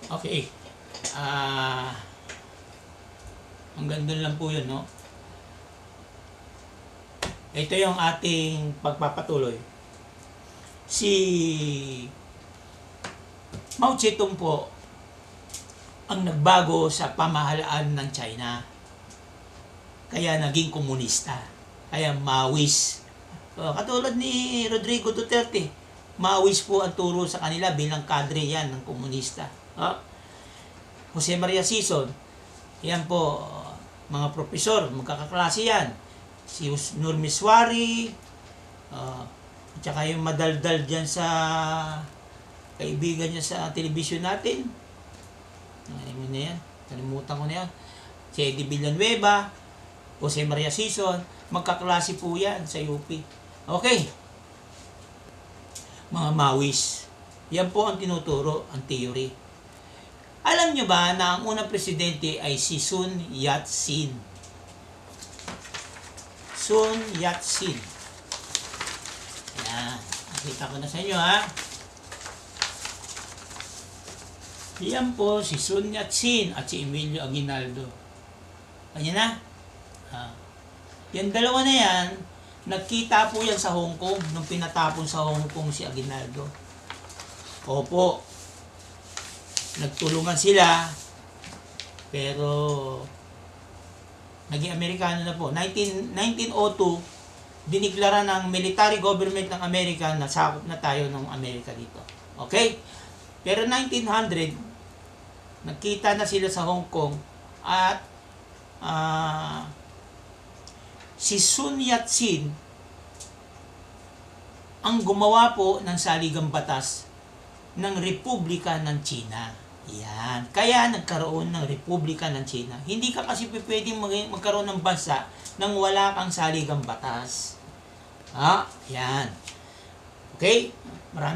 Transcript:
Okay. Ah, hanggang doon lang po yun, no? Ito yung ating pagpapatuloy. Si Mao Zedong po ang nagbago sa pamahalaan ng China. Kaya naging komunista. Kaya Maoist. Katulad ni Rodrigo Duterte, Maoist po ang turo sa kanila bilang kadre yan ng komunista. Jose Maria Sison, yan po, mga profesor, magkakaklase yan. Si Nur Miswari, at saka yung madaldal dyan sa kaibigan niya sa television natin. Ano na yan? Kalimutan ko na yan. Si Eddie Villanueva, Jose Maria Sison, magkaklase po yan sa UP. Okay. Mga Maoist. Yan po ang tinuturo, ang theory. Alam nyo ba na ang unang presidente ay si Sun Yat-sen? Sun Yat-sen. Ayan. Nakita ko na sa inyo, ha? Yan po si Sun Yat-sen at si Emilio Aguinaldo. Kanya na? Yan dalawa na yan, nagkita po yan sa Hong Kong nung pinatapon sa Hong Kong si Aguinaldo. Opo. Nagtulungan sila, pero naging Amerikano na po. 1902, diniklara ng military government ng Amerika na sakop na tayo ng Amerika dito. Okay? Pero 1900, nagkita na sila sa Hong Kong at si Sun Yat-sen ang gumawa po ng saligang batas ng Republika ng China. Yan. Kaya nagkaroon ng Republika ng China. Hindi ka kasi pwedeng magkaroon ng bansa nang wala kang saligang batas. Yan. Okay?